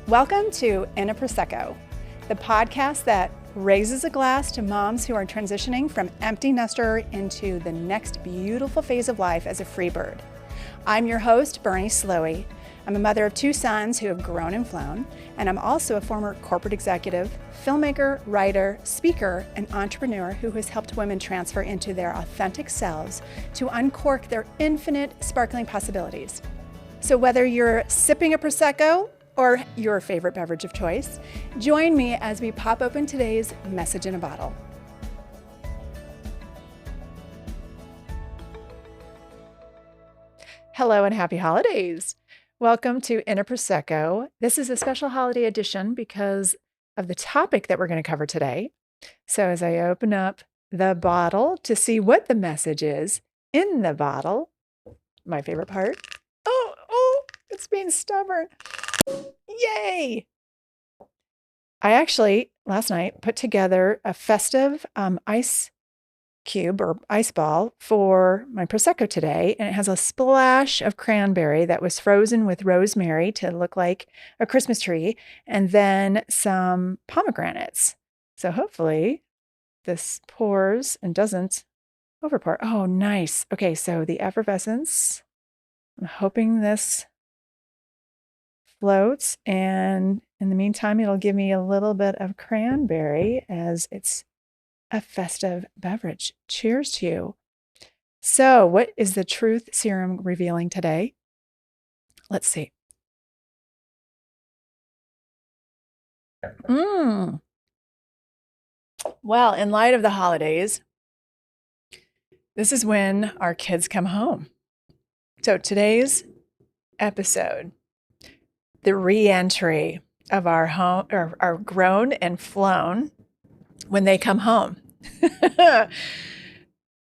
Welcome to In a Prosecco, the podcast that raises a glass to moms who are transitioning from empty nester into the next beautiful phase of life as a free bird. I'm your host, Bernie Slowey. I'm a mother of two sons who have grown and flown, and I'm also a former corporate executive, filmmaker, writer, speaker, and entrepreneur who has helped women transfer into their authentic selves to uncork their infinite sparkling possibilities. So whether you're sipping a Prosecco or your favorite beverage of choice, join me as we pop open today's message in a bottle. Hello and happy holidays. Welcome to In a Prosecco. This is a special holiday edition because of the topic that we're going to cover today. So as I open up the bottle to see what the message is in the bottle, my favorite part. Oh, it's being stubborn. Yay! I actually, last night, put together a festive ice cube or ice ball for my Prosecco today, and it has a splash of cranberry that was frozen with rosemary to look like a Christmas tree, and then some pomegranates. So hopefully this pours and doesn't overpour. Oh, nice. Okay, so the effervescence, I'm hoping this floats, and in the meantime, it'll give me a little bit of cranberry as it's a festive beverage. Cheers to you. So, what is the truth serum revealing today? Let's see. Well, in light of the holidays, this is when our kids come home. So, today's episode, the re-entry of our home, or our grown and flown when they come home.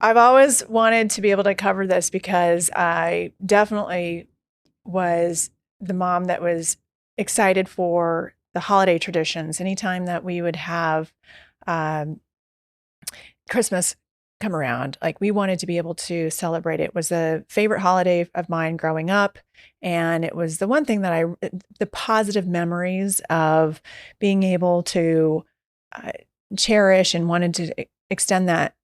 I've always wanted to be able to cover this because I definitely was the mom that was excited for the holiday traditions. Anytime that we would have Christmas come around, like we wanted to be able to celebrate it. It was a favorite holiday of mine growing up. And it was the one thing that the positive memories of being able to cherish and wanted to extend that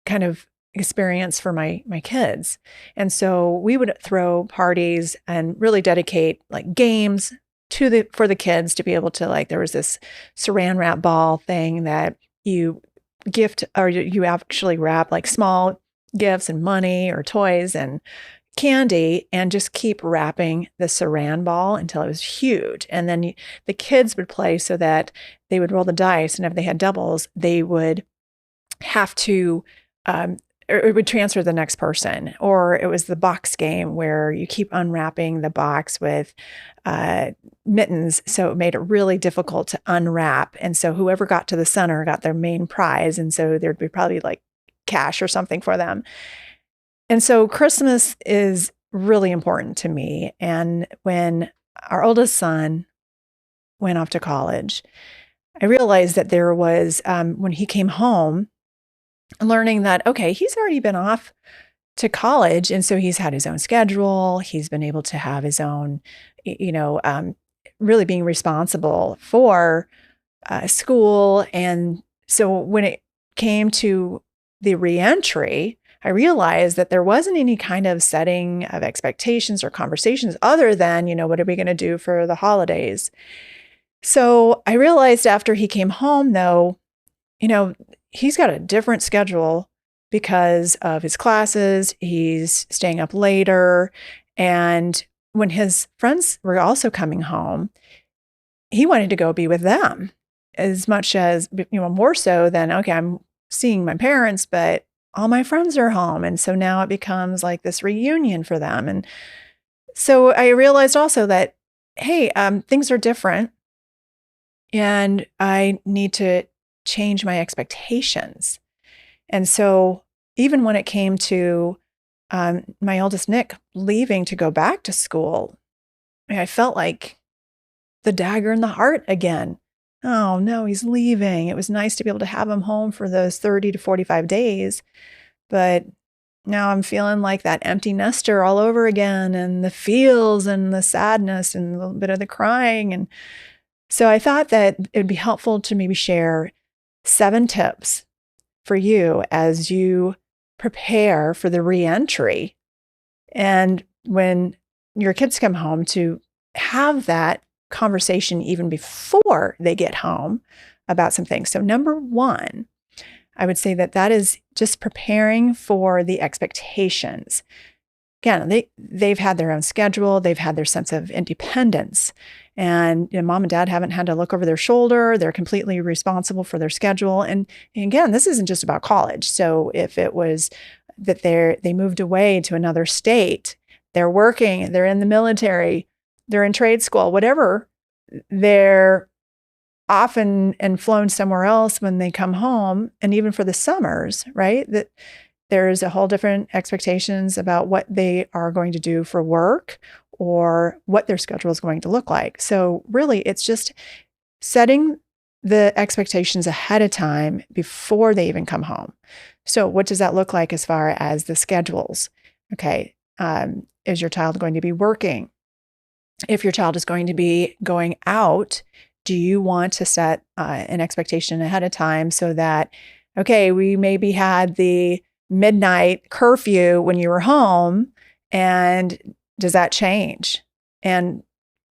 kind of experience for my kids. And so we would throw parties and really dedicate like games for the kids to be able to, like, there was this saran wrap ball thing that you gift, or you actually wrap like small gifts and money or toys and candy and just keep wrapping the saran ball until it was huge. And then the kids would play so that they would roll the dice, and if they had doubles, they would have to, or it would transfer to the next person. Or it was the box game where you keep unwrapping the box with mittens, so it made it really difficult to unwrap. And so whoever got to the center got their main prize, and so there'd be probably like cash or something for them. And so Christmas is really important to me. And when our oldest son went off to college, I realized that there was, when he came home, learning that, okay, he's already been off to college. And so he's had his own schedule. He's been able to have his own, really being responsible for school. And so when it came to the reentry, I realized that there wasn't any kind of setting of expectations or conversations other than, what are we going to do for the holidays? So I realized after he came home, though, he's got a different schedule because of his classes. He's staying up later. And when his friends were also coming home, he wanted to go be with them as much as, more so than, okay, I'm seeing my parents, but all my friends are home. And so now it becomes like this reunion for them. And so I realized also that, hey, things are different and I need to change my expectations. And so even when it came to my oldest Nick leaving to go back to school, I felt like the dagger in the heart again. Oh no, he's leaving. It was nice to be able to have him home for those 30 to 45 days. But now I'm feeling like that empty nester all over again, and the feels and the sadness and a little bit of the crying. And So I thought that it would be helpful to maybe share 7 tips for you as you prepare for the reentry. And when your kids come home, to have that conversation even before they get home about some things. So, number one, I would say that is just preparing for the expectations. Again, they've had their own schedule, they've had their sense of independence. And mom and dad haven't had to look over their shoulder. They're completely responsible for their schedule. And again, this isn't just about college. So if it was that they moved away to another state, they're working, they're in the military, they're in trade school, whatever, they're often and flown somewhere else when they come home. And even for the summers, right? That there's a whole different expectations about what they are going to do for work or what their schedule is going to look like. So really, it's just setting the expectations ahead of time before they even come home. So what does that look like as far as the schedules? Okay, is your child going to be working? If your child is going to be going out, do you want to set an expectation ahead of time so that, okay, we maybe had the midnight curfew when you were home, and does that change? And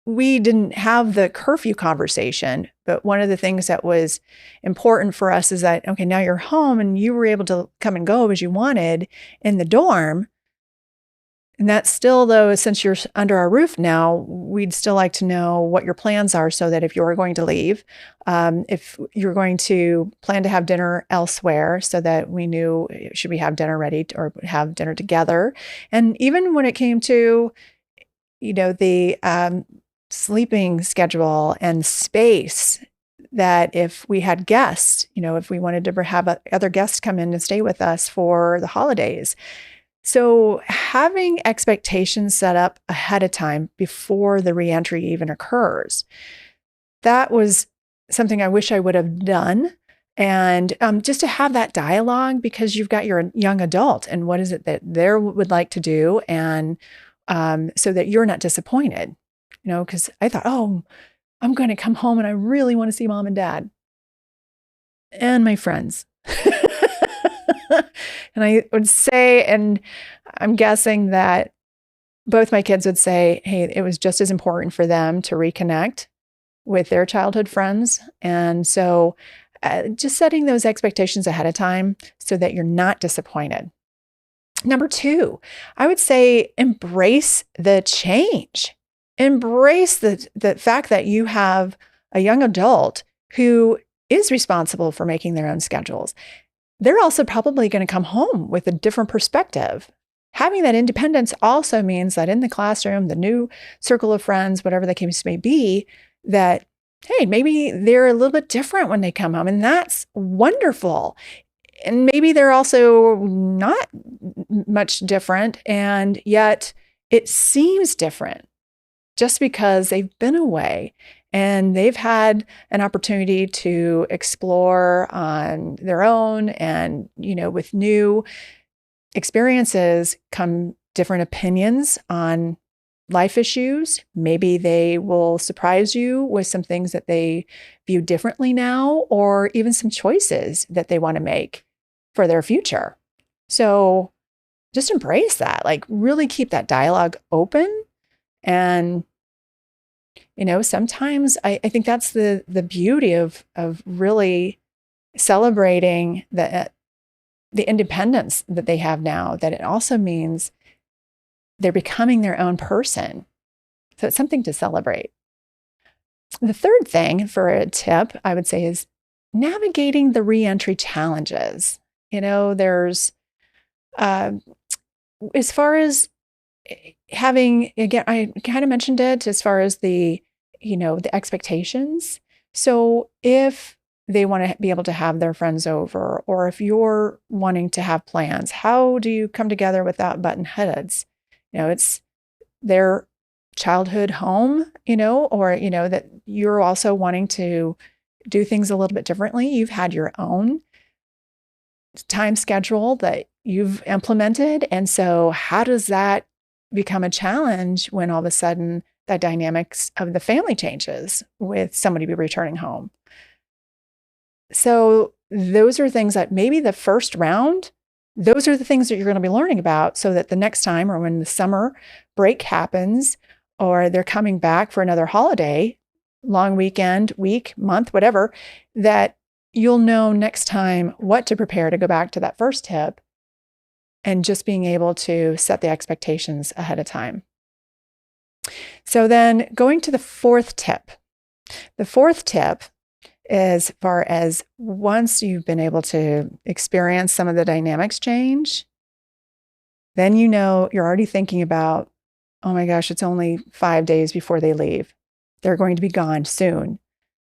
we didn't have the curfew conversation, but one of the things that was important for us is that, okay, now you're home and you were able to come and go as you wanted in the dorm. And that's still, though, since you're under our roof now, we'd still like to know what your plans are so that if you're going to leave, if you're going to plan to have dinner elsewhere, so that we knew, should we have dinner ready or have dinner together? And even when it came to, the sleeping schedule and space, that if we had guests, if we wanted to have other guests come in and stay with us for the holidays. So having expectations set up ahead of time before the reentry even occurs, that was something I wish I would have done. And just to have that dialogue, because you've got your young adult and what is it that they would like to do, and so that you're not disappointed, because I thought, oh, I'm going to come home and I really want to see mom and dad and my friends. And I would say, and I'm guessing that both my kids would say, hey, it was just as important for them to reconnect with their childhood friends. And so just setting those expectations ahead of time so that you're not disappointed. Number 2, I would say embrace the change. Embrace the fact that you have a young adult who is responsible for making their own schedules. They're also probably going to come home with a different perspective. Having that independence also means that in the classroom, the new circle of friends, whatever the case may be, that, hey, maybe they're a little bit different when they come home, and that's wonderful. And maybe they're also not much different, and yet it seems different just because they've been away and they've had an opportunity to explore on their own. And, with new experiences come different opinions on life issues. Maybe they will surprise you with some things that they view differently now, or even some choices that they want to make for their future. So just embrace that, like really keep that dialogue open. And sometimes I think that's the beauty of really celebrating the independence that they have now, that it also means they're becoming their own person. So it's something to celebrate. The third thing for a tip, I would say, is navigating the reentry challenges. There's, as far as having, again, I kind of mentioned it as far as the expectations. So if they want to be able to have their friends over, or if you're wanting to have plans, how do you come together without button heads? It's their childhood home, or, that you're also wanting to do things a little bit differently. You've had your own time schedule that you've implemented. And so how does that become a challenge when all of a sudden the dynamics of the family changes with somebody returning home. So those are things that maybe the first round, those are the things that you're going to be learning about so that the next time or when the summer break happens or they're coming back for another holiday, long weekend, week, month, whatever, that you'll know next time what to prepare to go back to that first tip and just being able to set the expectations ahead of time. So then going to the fourth tip. The fourth tip, as far as once you've been able to experience some of the dynamics change, then you know you're already thinking about, oh my gosh, it's only 5 days before they leave. They're going to be gone soon.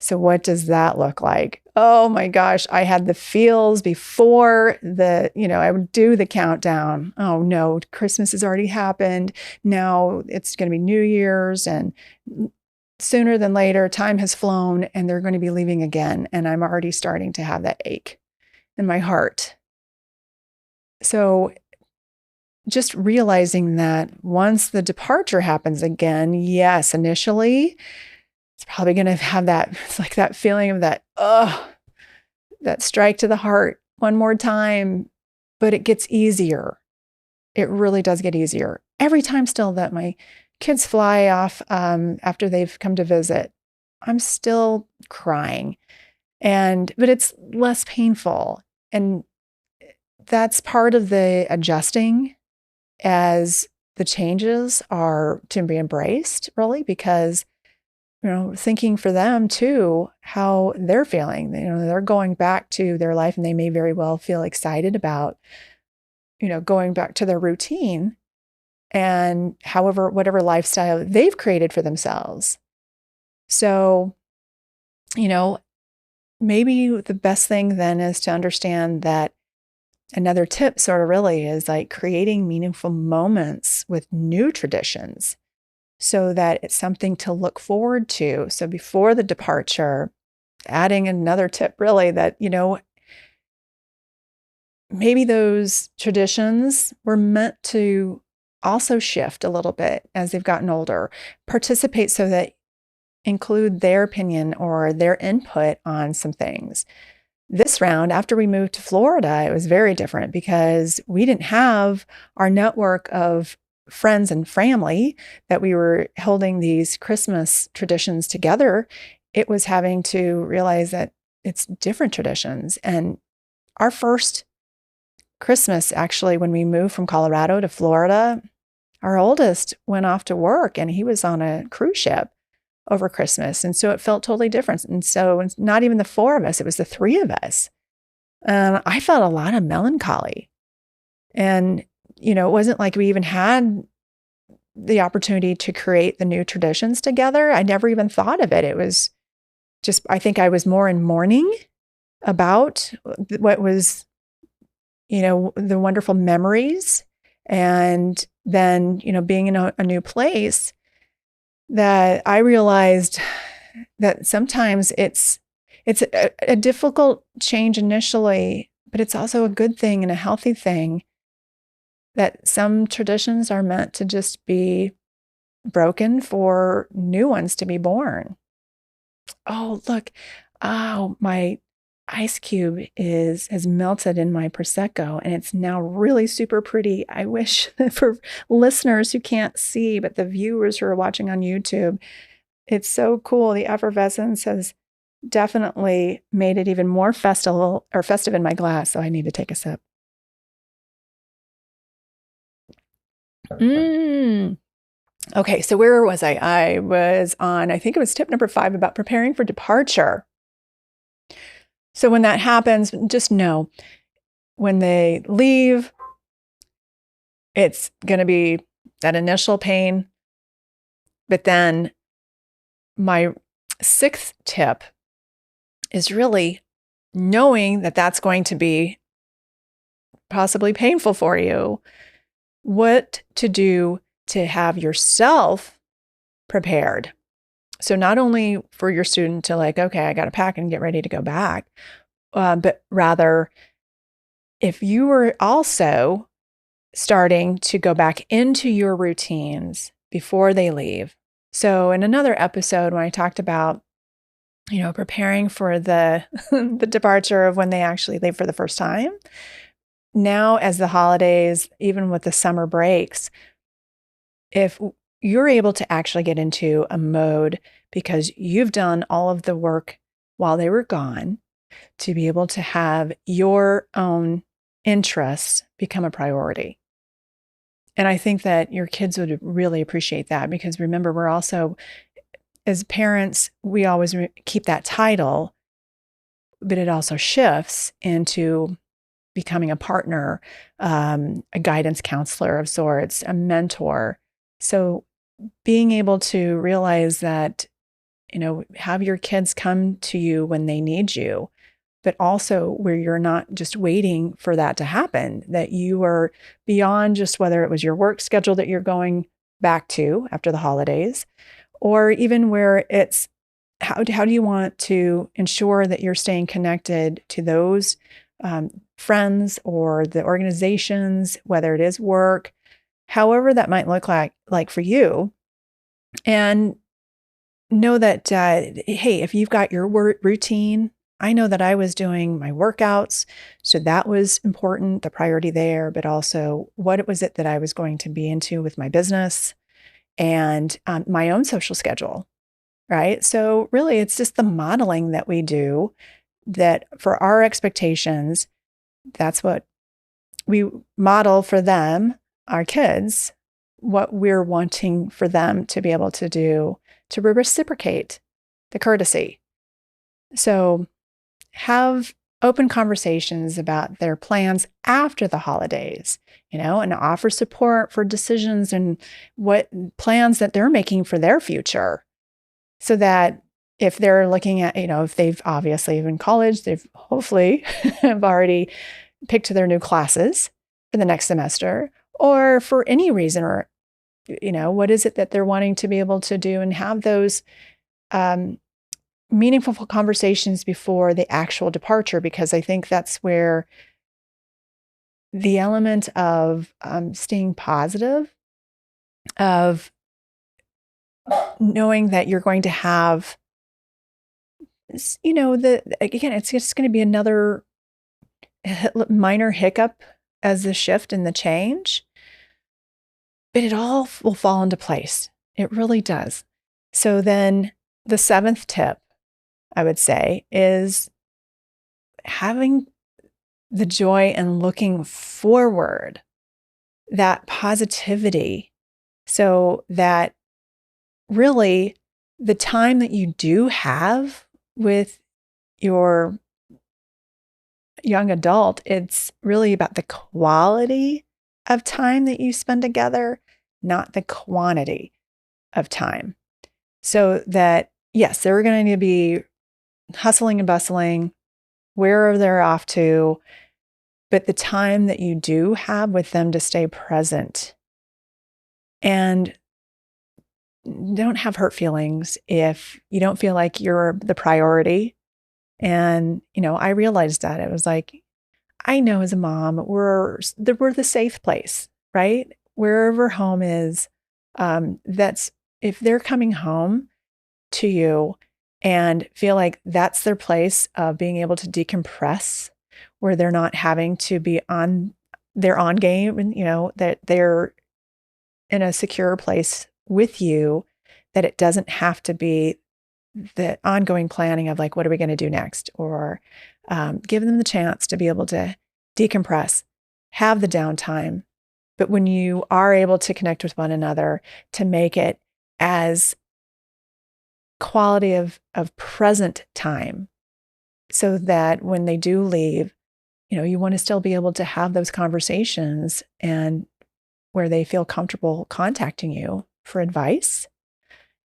So what does that look like? Oh my gosh, I had the feels before I would do the countdown. Oh no, Christmas has already happened. Now it's going to be New Year's, and sooner than later, time has flown and they're going to be leaving again. And I'm already starting to have that ache in my heart. So just realizing that once the departure happens again, yes, initially, it's probably going to have it's like that feeling of that strike to the heart one more time, but it gets easier. It really does get easier. Every time still that my kids fly off after they've come to visit, I'm still crying, but it's less painful. And that's part of the adjusting as the changes are to be embraced, really, because thinking for them too, how they're feeling. They're going back to their life and they may very well feel excited about, going back to their routine and whatever lifestyle they've created for themselves. So, maybe the best thing then is to understand that another tip sort of really is like creating meaningful moments with new traditions, so that it's something to look forward to. So before the departure, adding another tip really that, maybe those traditions were meant to also shift a little bit as they've gotten older, participate so that include their opinion or their input on some things. This round, after we moved to Florida, it was very different because we didn't have our network of friends and family that we were holding these Christmas traditions together. It was having to realize that it's different traditions. And our first Christmas, actually, when we moved from Colorado to Florida, our oldest went off to work and he was on a cruise ship over Christmas. And so it felt totally different. And so it's not even the four of us, it was the three of us. I felt a lot of melancholy. And it wasn't like we even had the opportunity to create the new traditions together. I never even thought of it. It was just, I think I was more in mourning about what was, the wonderful memories. And then, being in a new place, that I realized that sometimes it's a difficult change initially, but it's also a good thing and a healthy thing. That some traditions are meant to just be broken for new ones to be born. Oh, look. Oh, my ice cube has melted in my Prosecco and it's now really super pretty. I wish for listeners who can't see, but the viewers who are watching on YouTube, it's so cool. The effervescence has definitely made it even more festive in my glass. So I need to take a sip. Okay, so where was I? I was on, I think it was tip number 5 about preparing for departure. So when that happens, just know when they leave, it's going to be that initial pain. But then my 6th tip is really knowing that that's going to be possibly painful for you, what to do to have yourself prepared. So not only for your student to okay, I got to pack and get ready to go back, but rather if you were also starting to go back into your routines before they leave. So in another episode, when I talked about, preparing for the the departure of when they actually leave for the first time, now as the holidays, even with the summer breaks, if you're able to actually get into a mode because you've done all of the work while they were gone to be able to have your own interests become a priority. And I think that your kids would really appreciate that because remember, we're also, as parents, we always keep that title, but it also shifts into becoming a partner, a guidance counselor of sorts, a mentor. So being able to realize that, have your kids come to you when they need you, but also where you're not just waiting for that to happen, that you are beyond just whether it was your work schedule that you're going back to after the holidays, or even where it's how do you want to ensure that you're staying connected to those friends or the organizations, whether it is work, however that might look like for you, and know that hey, if you've got your routine, I know that I was doing my workouts, so that was important, the priority there, but also what was it that I was going to be into with my business and my own social schedule, right? So really, it's just the modeling that we do that for our expectations, that's what we model for them, our kids, what we're wanting for them to be able to do to reciprocate the courtesy. So have open conversations about their plans after the holidays, and offer support for decisions and what plans that they're making for their future. So that if they're looking at, if they've obviously in college, they've hopefully have already picked their new classes for the next semester, or for any reason, or, what is it that they're wanting to be able to do and have those meaningful conversations before the actual departure, because I think that's where the element of staying positive, of knowing that you're going to have, again, it's just going to be another minor hiccup as the shift and the change, but it all will fall into place. It really does. So then the seventh tip, I would say, is having the joy and looking forward, that positivity, so that really the time that you do have with your young adult, it's really about the quality of time that you spend together, not the quantity of time. So that, yes, they're going to be hustling and bustling wherever they're off to, but the time that you do have with them to stay present, and don't have hurt feelings if you don't feel like you're the priority. And, I realized that it was like, I know as a mom, we're the safe place, right? Wherever home is, that's if they're coming home to you and feel like that's their place of being able to decompress, where they're not having to be on their on game, and that they're in a secure place with you, that it doesn't have to be the ongoing planning of like, what are we going to do next? Or give them the chance to be able to decompress, have the downtime. But when you are able to connect with one another, to make it as quality of present time, so that when they do leave, you want to still be able to have those conversations, and where they feel comfortable contacting you for advice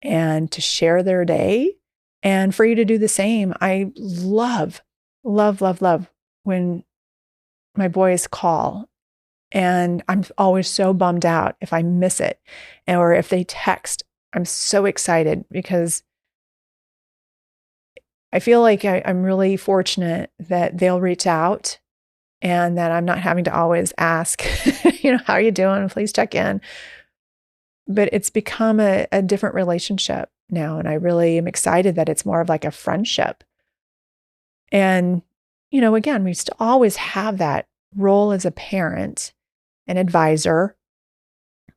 and to share their day, and for you to do the same. I love, love, love, love when my boys call, and I'm always so bummed out if I miss it, or if they text. I'm so excited because I feel like I'm really fortunate that they'll reach out and that I'm not having to always ask, how are you doing? Please check in. But it's become a different relationship now. And I really am excited that it's more of like a friendship. And, again, we still always have that role as a parent, an advisor,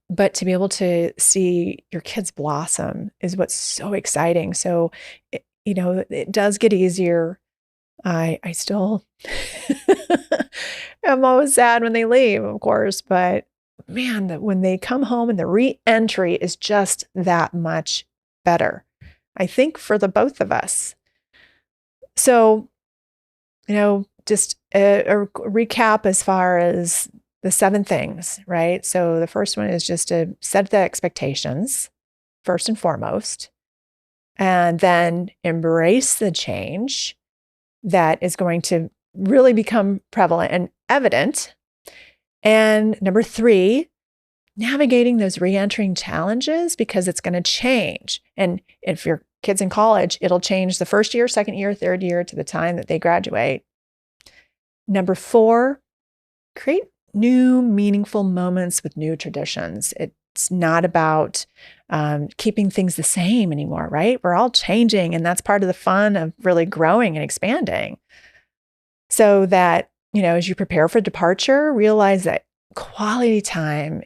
but to be able to see your kids blossom is what's so exciting. So, it does get easier. I still am always sad when they leave, of course, but man, when they come home and the re-entry is just that much better, I think, for the both of us. So, just a recap as far as the 7 things, right? So the first one is just to set the expectations first and foremost, and then embrace the change that is going to really become prevalent and evident. And number 3, navigating those re-entering challenges, because it's going to change. And if your kid's in college, it'll change the first year, second year, third year to the time that they graduate. Number 4, create new meaningful moments with new traditions. It's not about keeping things the same anymore, right? We're all changing, and that's part of the fun of really growing and expanding. So that, as you prepare for departure, realize that quality time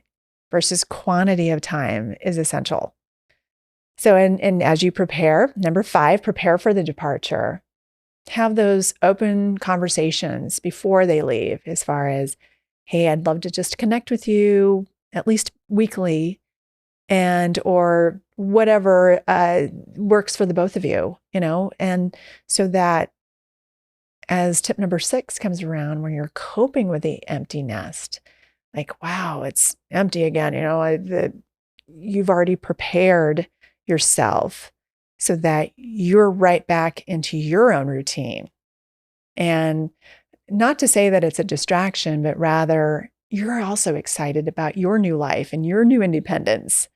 versus quantity of time is essential. So, and as you prepare, number 5, prepare for the departure. Have those open conversations before they leave as far as, hey, I'd love to just connect with you at least weekly, and or whatever works for the both of you, and so that as tip number 6 comes around, when you're coping with the empty nest, like, wow, it's empty again, you've already prepared yourself so that you're right back into your own routine. And not to say that it's a distraction, but rather you're also excited about your new life and your new independence,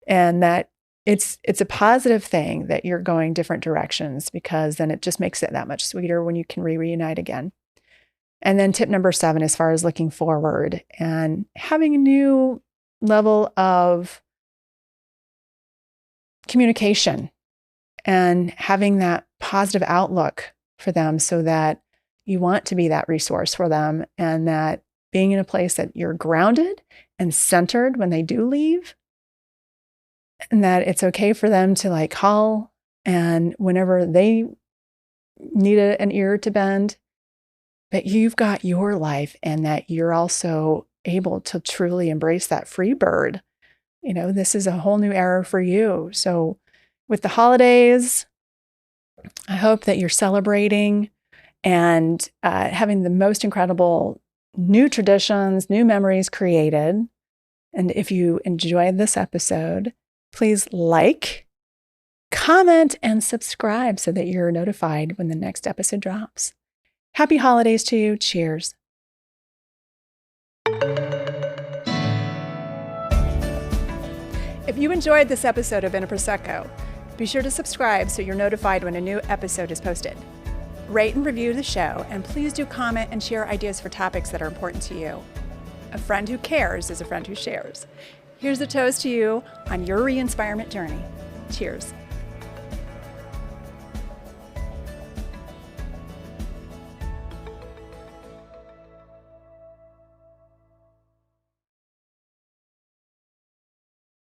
and that it's a positive thing that you're going different directions, because then it just makes it that much sweeter when you can reunite again. And then tip number 7, as far as looking forward and having a new level of communication and having that positive outlook for them, so that you want to be that resource for them, and that being in a place that you're grounded and centered when they do leave, and that it's okay for them to call, and whenever they need an ear to bend, but you've got your life, and that you're also able to truly embrace that free bird. This is a whole new era for you. So with the holidays, I hope that you're celebrating and having the most incredible new traditions, new memories created. And if you enjoyed this episode, please comment, and subscribe so that you're notified when the next episode drops. Happy holidays to you. Cheers. If you enjoyed this episode of In a Prosecco, be sure to subscribe so you're notified when a new episode is posted. Rate and review the show, and please do comment and share ideas for topics that are important to you. A friend who cares is a friend who shares. Here's a toast to you on your re-inspirement journey. Cheers.